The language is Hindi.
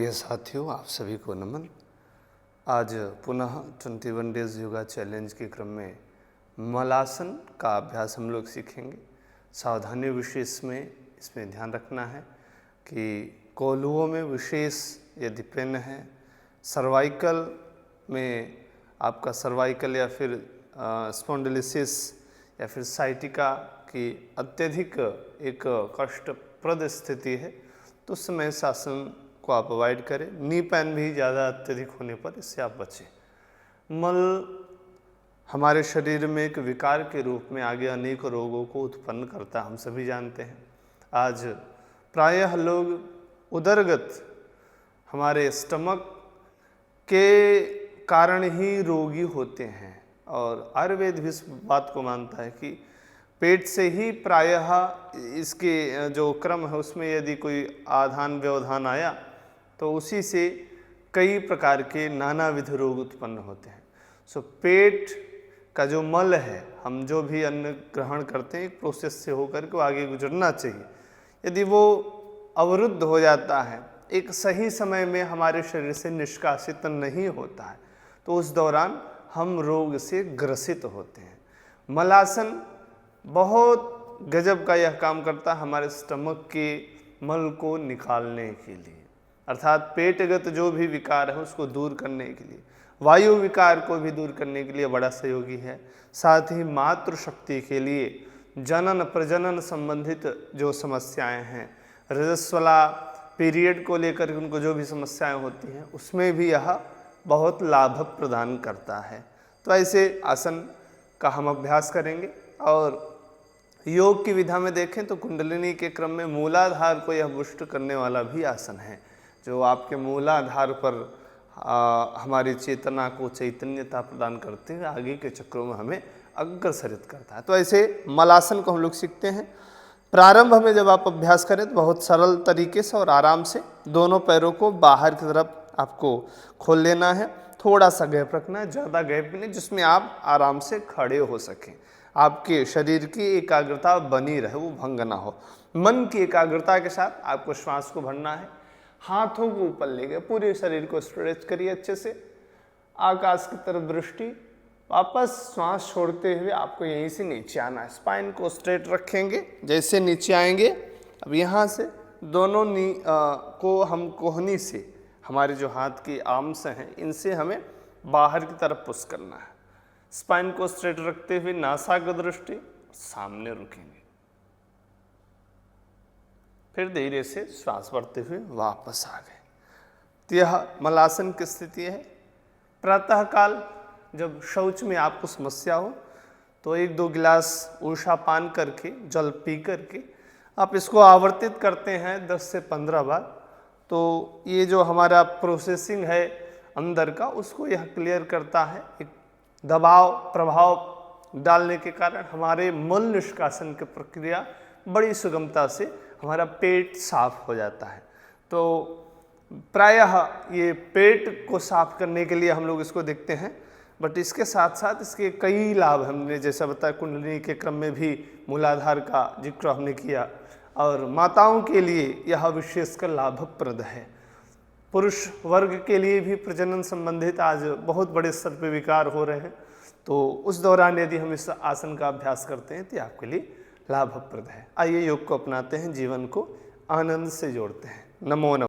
प्रिय साथियों, आप सभी को नमन। आज पुनः 21 डेज योगा चैलेंज के क्रम में मलासन का अभ्यास हम लोग सीखेंगे। सावधानी विशेष में इसमें ध्यान रखना है कि कोलुओं में विशेष यदि पेन है, सर्वाइकल में आपका सर्वाइकल या फिर स्पॉन्डिलोसिस या फिर साइटिका की अत्यधिक एक कष्टप्रद स्थिति है तो उस समय इस आसन को आप अवॉइड करें। नी पेन भी ज़्यादा अत्यधिक होने पर इससे आप बचें। मल हमारे शरीर में एक विकार के रूप में आगे अनेक रोगों को उत्पन्न करता, हम सभी जानते हैं। आज प्रायः लोग उदरगत हमारे स्टमक के कारण ही रोगी होते हैं और आयुर्वेद भी इस बात को मानता है कि पेट से ही प्रायः इसके जो क्रम है उसमें यदि कोई आधान व्यवधान आया तो उसी से कई प्रकार के नानाविध रोग उत्पन्न होते हैं। सो पेट का जो मल है, हम जो भी अन्न ग्रहण करते हैं एक प्रोसेस से होकर के आगे गुजरना चाहिए। यदि वो अवरुद्ध हो जाता है, एक सही समय में हमारे शरीर से निष्कासित नहीं होता है तो उस दौरान हम रोग से ग्रसित होते हैं। मलासन बहुत गजब का यह काम करता है हमारे स्टमक के मल को निकालने के लिए, अर्थात पेटगत जो भी विकार है उसको दूर करने के लिए, वायु विकार को भी दूर करने के लिए बड़ा सहयोगी है। साथ ही मातृ शक्ति के लिए जनन प्रजनन संबंधित जो समस्याएं हैं, रजस्वला पीरियड को लेकर उनको जो भी समस्याएं होती हैं उसमें भी यह बहुत लाभ प्रदान करता है। तो ऐसे आसन का हम अभ्यास करेंगे। और योग की विधा में देखें तो कुंडलिनी के क्रम में मूलाधार को यह पुष्ट करने वाला भी आसन है जो आपके मूलाधार पर हमारी चेतना को चैतन्यता प्रदान करते हुए आगे के चक्रों में हमें अग्रसरित करता है। तो ऐसे मलासन को हम लोग सीखते हैं। प्रारंभ में जब आप अभ्यास करें तो बहुत सरल तरीके से और आराम से दोनों पैरों को बाहर की तरफ आपको खोल लेना है। थोड़ा सा गैप रखना है, ज़्यादा गैप भी नहीं, जिसमें आप आराम से खड़े हो सकें, आपके शरीर की एकाग्रता बनी रहे, वो भंग ना हो। मन की एकाग्रता के साथ आपको श्वास को भरना है। हाथों को ऊपर ले गए, पूरे शरीर को स्ट्रेच करिए अच्छे से, आकाश की तरफ दृष्टि, वापस श्वास छोड़ते हुए आपको यहीं से नीचे आना है। स्पाइन को स्ट्रेट रखेंगे, जैसे नीचे आएंगे अब यहाँ से दोनों को हम कोहनी से, हमारे जो हाथ की आर्म्स हैं इनसे हमें बाहर की तरफ पुश करना है। स्पाइन को स्ट्रेट रखते हुए नासाग्र दृष्टि, सामने रुकेंगे, फिर धीरे से श्वास भरते हुए वापस आ गए। तो यह मलासन की स्थिति है। प्रातःकाल जब शौच में आपको समस्या हो तो 1-2 गिलास ऊषा पान करके, जल पी करके आप इसको आवर्तित करते हैं 10 से 15 बार, तो ये जो हमारा प्रोसेसिंग है अंदर का उसको यह क्लियर करता है। एक दबाव प्रभाव डालने के कारण हमारे मल निष्कासन की प्रक्रिया बड़ी सुगमता से हमारा पेट साफ हो जाता है। तो प्रायः ये पेट को साफ करने के लिए हम लोग इसको देखते हैं, बट इसके साथ साथ इसके कई लाभ हमने जैसा बताया, कुंडलिनी के क्रम में भी मूलाधार का जिक्र हमने किया और माताओं के लिए यह विशेषकर लाभप्रद है। पुरुष वर्ग के लिए भी प्रजनन संबंधित आज बहुत बड़े स्तर पर विकार हो रहे हैं, तो उस दौरान यदि हम इस आसन का अभ्यास करते हैं तो ये आपके लिए लाभप्रद है। आइए योग को अपनाते हैं, जीवन को आनंद से जोड़ते हैं। नमो नमः।